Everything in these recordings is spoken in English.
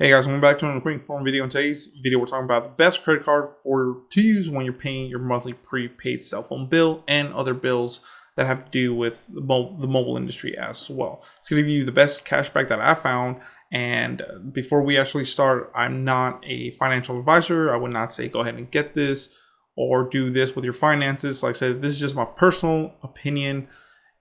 Hey guys, welcome back to another quick inform video. In today's video, we're talking about the best credit card to use when you're paying your monthly prepaid cell phone bill and other bills that have to do with the mobile industry as well. It's going to give you the best cashback that I found. And before we actually start, I'm not a financial advisor. I would not say go ahead and get this or do this with your finances. Like I said, this is just my personal opinion,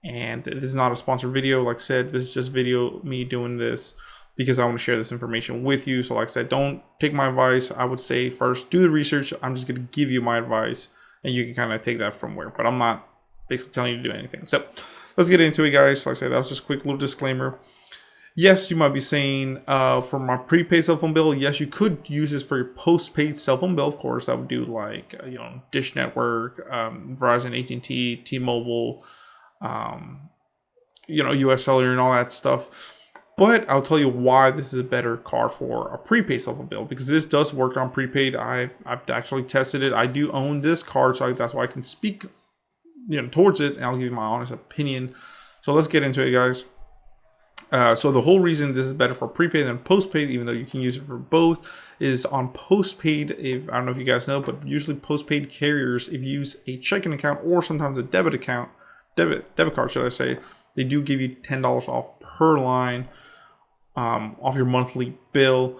and this is not a sponsored video. Like I said, this is just me doing this because I want to share this information with you. So like I said, don't take my advice. I would say first do the research. I'm just going to give you my advice and you can kind of take that from where, but I'm not basically telling you to do anything. So let's get into it, guys. Like I said, that was just a quick little disclaimer. Yes, you might be saying for my prepaid cell phone bill, yes, you could use this for your postpaid cell phone bill. Of course, I would do like, Dish Network, Verizon, AT&T, T-Mobile, US Cellular and all that stuff. But I'll tell you why this is a better card for a prepaid cell phone bill, because this does work on prepaid. I've actually tested it. I do own this card, so that's why I can speak towards it, and I'll give you my honest opinion. So let's get into it, guys. So the whole reason this is better for prepaid than postpaid, even though you can use it for both, is on postpaid. I don't know if you guys know, but usually postpaid carriers, if you use a checking account or sometimes a debit card, should I say, they do give you $10 off per line off your monthly bill.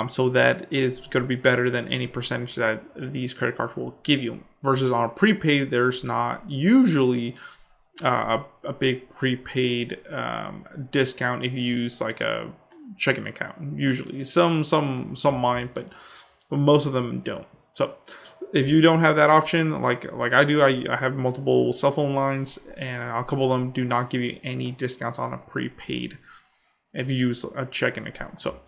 So that is going to be better than any percentage that these credit cards will give you. Versus on a prepaid, there's not usually a big prepaid discount if you use like a checking account. Usually some might, but most of them don't. So if you don't have that option, like I do, I have multiple cell phone lines, and a couple of them do not give you any discounts on a prepaid if you use a checking account. So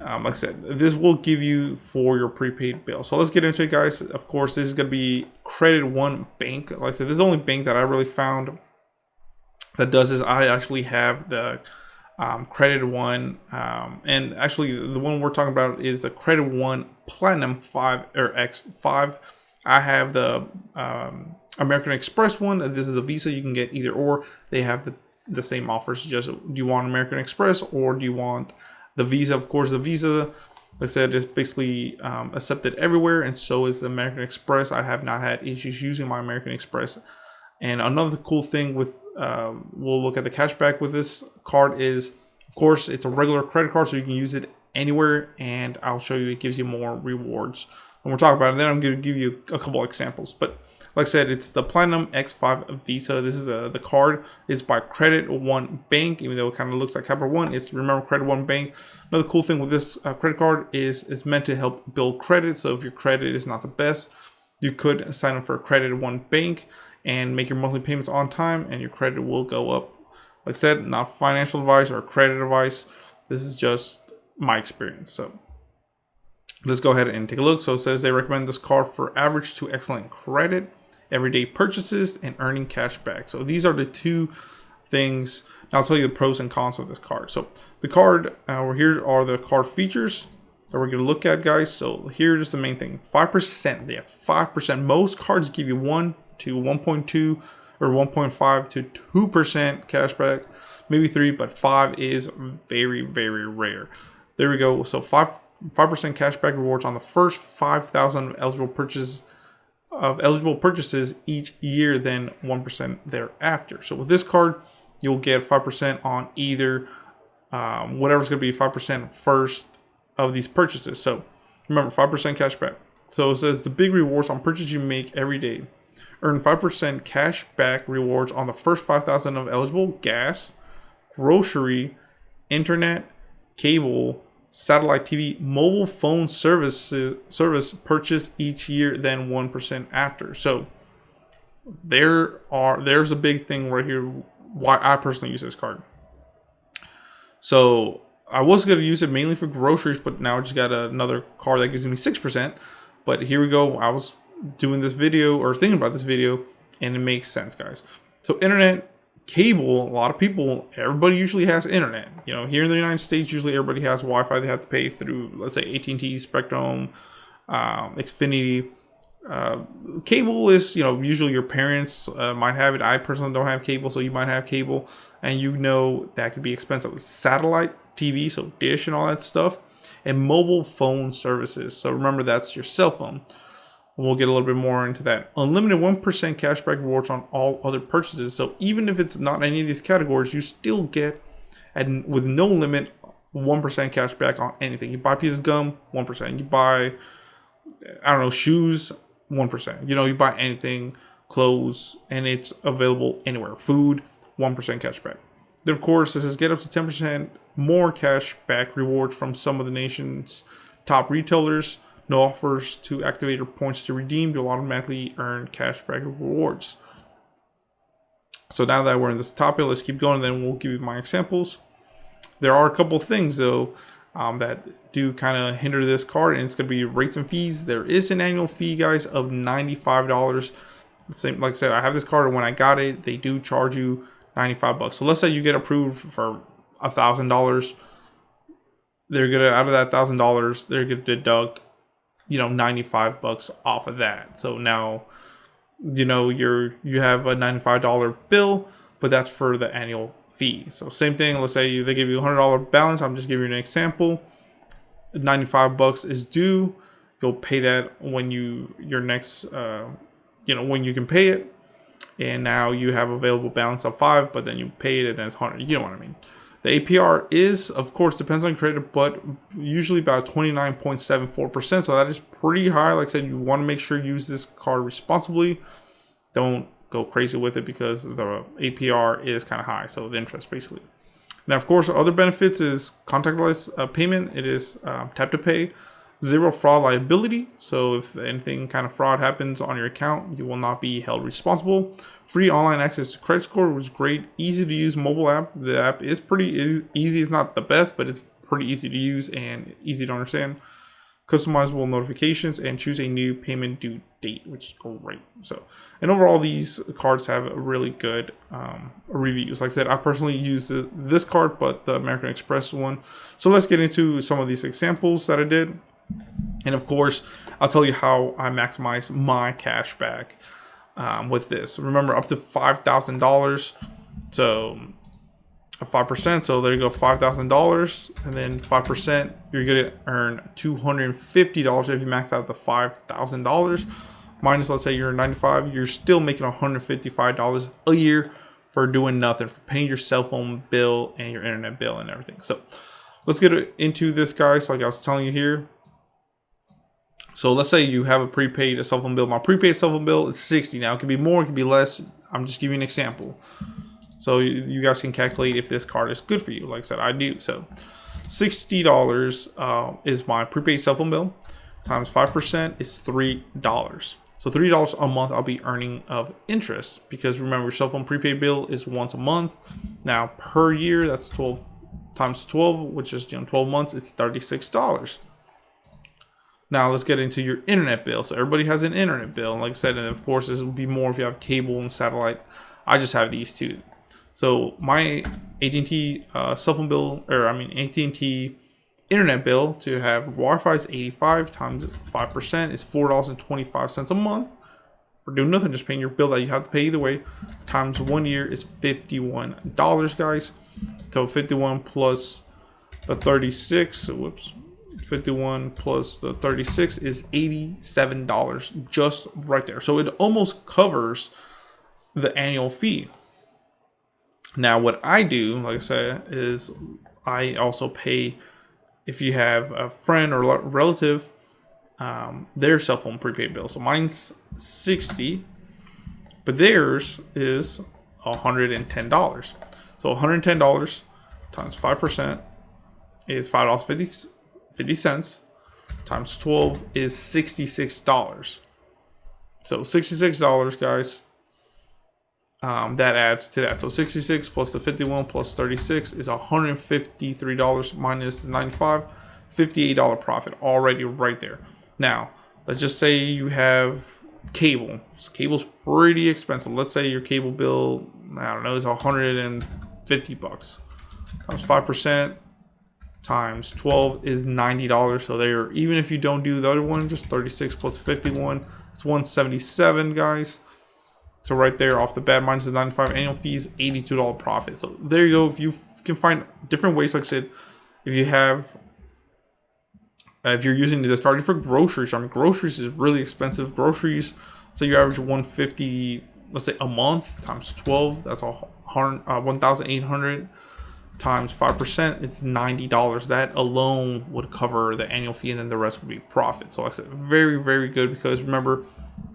like I said, this will give you for your prepaid bill. So let's get into it, guys. Of course, this is going to be Credit One Bank. Like I said, this is the only bank that I really found that does this. I actually have the Credit One, and actually the one we're talking about is the Credit One Platinum 5 or X5. I have the American Express one. This is a Visa. You can get either or. They have the same offers. Just, do you want American Express or do you want the Visa? Of course, the Visa, like I said, is basically accepted everywhere, and so is the American Express. I have not had issues using my American Express. And another cool thing with, we'll look at the cashback with this card is, of course, it's a regular credit card, so you can use it anywhere, and I'll show you it gives you more rewards when we're talking about it. Then I'm going to give you a couple of examples. But like I said, it's the Platinum X5 Visa. This is the card. It's by Credit One Bank, even though it kind of looks like Capital One. It's, remember, Credit One Bank. Another cool thing with this credit card is it's meant to help build credit. So if your credit is not the best, you could sign up for Credit One Bank and make your monthly payments on time, and your credit will go up. Like I said, not financial advice or credit advice. This is just my experience. So let's go ahead and take a look. So it says they recommend this card for average to excellent credit, everyday purchases, and earning cash back. So these are the two things. Now I'll tell you the pros and cons of this card. So the card, here are the card features that we're going to look at, guys. So here's the main thing: 5%. They have 5%. Most cards give you 1 to 1.2 or 1.5 to 2% cash back, maybe 3, but 5 is very, very rare. There we go. So 5% cashback rewards on the first 5,000 eligible purchases each year, then 1% thereafter. So with this card, you'll get 5% on either whatever's going to be 5% first of these purchases. So remember, 5% cashback. So it says the big rewards on purchases you make every day. Earn 5% cash back rewards on the first 5,000 of eligible gas, grocery, internet, cable, satellite TV, mobile phone service purchase each year, then 1% after. So there's a big thing right here why I personally use this card. So I was going to use it mainly for groceries, but now I just got another card that gives me 6%. But here we go. I was doing this video or thinking about this video, and it makes sense, guys. So internet, cable, a lot of people, everybody usually has internet. Here in the United States, usually everybody has Wi-Fi. They have to pay through, let's say, AT&T, Spectrum, Xfinity. Cable is, usually your parents might have it. I personally don't have cable, so you might have cable, and that could be expensive. Satellite TV, so Dish and all that stuff, and mobile phone services. So remember, that's your cell phone. We'll get a little bit more into that. Unlimited 1% cashback rewards on all other purchases. So even if it's not any of these categories, you still get, and with no limit, 1% cashback on anything. You buy a piece of gum, 1%. You buy, I don't know, shoes, 1%. You know, you buy anything, clothes, and it's available anywhere. Food, 1% cashback. Then, of course, this is get up to 10% more cashback rewards from some of the nation's top retailers. No offers to activate or points to redeem. You'll automatically earn cashback rewards. So now that we're in this topic, let's keep going, and then we'll give you my examples. There are a couple of things, though, that do kind of hinder this card, and it's going to be rates and fees. There is an annual fee, guys, of $95. Same, like I said, I have this card, and when I got it, they do charge you $95. So let's say you get approved for $1,000. They're gonna, out of that $1,000, they're gonna deduct, you know, $95 off of that. So now, you know, you have a $95 bill, but that's for the annual fee. So same thing. Let's say they give you a $100 balance. I'm just giving you an example. $95 is due. You'll pay that when your next, you know, when you can pay it. And now you have available balance of $5, but then you pay it and then it's $100. You know what I mean? The APR is, of course, depends on credit, but usually about 29.74%. So that is pretty high. Like I said, you want to make sure you use this card responsibly. Don't go crazy with it because the APR is kind of high. So the interest, basically. Now, of course, other benefits is contactless payment. It is tap to pay. Zero fraud liability. So if anything kind of fraud happens on your account, you will not be held responsible. Free online access to credit score, which is great. Easy to use mobile app. The app is pretty easy. It's not the best, but it's pretty easy to use and easy to understand. Customizable notifications and choose a new payment due date, which is great. So, and overall, these cards have a really good reviews. Like I said, I personally use this card, but the American Express one. So let's get into some of these examples that I did. And of course, I'll tell you how I maximize my cash back with this. Remember, up to $5,000. So 5%. So there you go, $5,000, and then 5%. You're gonna earn $250 if you max out the $5,000. Minus, let's say you're 95, you're still making $155 a year for doing nothing, for paying your cell phone bill and your internet bill and everything. So let's get into this, guys. Like I was telling you here. So let's say you have a prepaid cell phone bill. My prepaid cell phone bill is $60. Now it could be more, it could be less. I'm just giving you an example. So you guys can calculate if this card is good for you. Like I said, I do. So $60 is my prepaid cell phone bill. Times 5% is $3. So $3 a month I'll be earning of interest, because remember, cell phone prepaid bill is once a month. Now per year, that's 12 times 12, which is 12 months. It's $36. Now let's get into your internet bill. So everybody has an internet bill, and like I said, and of course this will be more if you have cable and satellite. I just have these two. So my AT&T cell phone bill, or I mean AT&T internet bill to have Wi-Fi is 85 times 5% is $4.25 a month. For doing nothing, just paying your bill that you have to pay either way. Times 1 year is $51, guys. So 51 plus the 36. Whoops. 51 plus the 36 is $87 just right there. So it almost covers the annual fee. Now what I do, like I said, is I also pay, if you have a friend or relative, their cell phone prepaid bill. So mine's $60, but theirs is $110. So $110 times 5% is $5.50 times 12 is $66. So $66, guys. That adds to that. So 66 plus the 51 plus 36 is $153 minus the 95, $58 profit already right there. Now, let's just say you have cable. So cable's pretty expensive. Let's say your cable bill, I don't know, is $150. Times 5% times 12 is $90. So there, even if you don't do the other one, just 36 plus 51, it's $177, guys. So right there off the bat, minus the 95 annual fees, $82 profit. So there you go. If you can find different ways, like I said, if you have if you're using this card for groceries, I mean, groceries is really expensive. Groceries, so you average 150, let's say a month times 12. That's 1,800 times 5%. It's $90. That alone would cover the annual fee, and then the rest would be profit. So like I said, very, very good, because remember,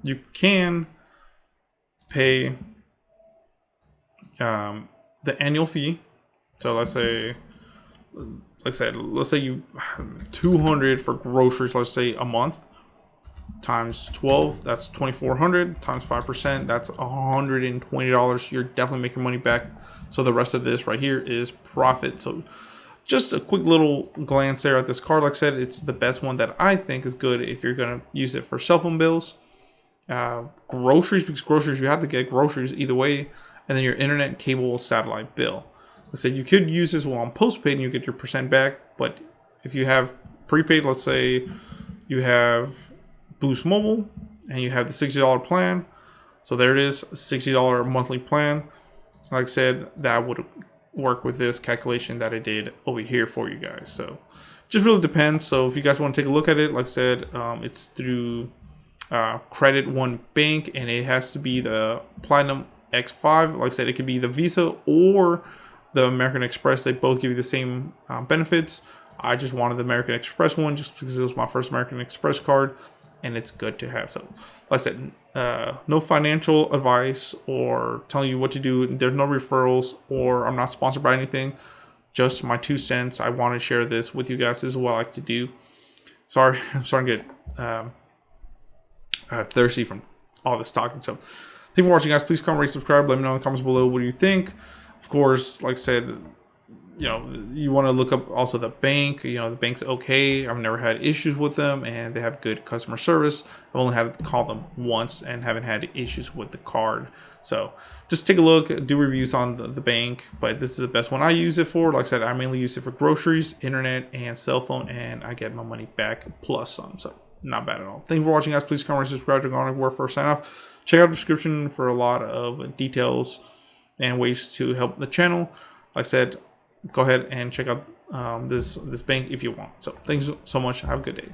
you can pay the annual fee. So let's say, like I said, let's say you 200 for groceries, let's say a month, times 12, that's 2,400, times 5%, that's $120. You're definitely making money back. So the rest of this right here is profit. So just a quick little glance there at this card. Like I said, it's the best one that I think is good if you're going to use it for cell phone bills, groceries, because groceries, you have to get groceries either way, and then your internet, cable, satellite bill. Let's say you could use this while on postpaid and you get your percent back, but if you have prepaid, let's say you have Boost Mobile and you have the $60 plan, so there it is, a $60 monthly plan. Like I said, that would work with this calculation that I did over here for you guys. So just really depends. So if you guys want to take a look at it, like I said, it's through Credit One Bank, and it has to be the Platinum X5. Like I said, it could be the Visa or the American Express. They both give you the same benefits. I just wanted the American Express one just because it was my first American Express card, and it's good to have. So like I said, no financial advice or telling you what to do. There's no referrals, or I'm not sponsored by anything, just my 2 cents. I want to share this with you guys. This is what I like to do. Sorry, I'm starting to get thirsty from all this talking. So thank you for watching, guys. Please comment, rate, subscribe. Let me know in the comments below what do you think. Of course, like I said, you know, you want to look up also the bank. You know, the bank's okay. I've never had issues with them, and they have good customer service. I've only had to call them once and haven't had issues with the card. So just take a look, do reviews on the bank, but this is the best one I use it for. Like I said, I mainly use it for groceries, internet, and cell phone, and I get my money back plus some. So not bad at all. Thank you for watching, guys. Please comment, subscribe to Garnet War for a sign off. Check out the description for a lot of details and ways to help the channel. Like I said, go ahead and check out this bank if you want. So thanks so much. Have a good day.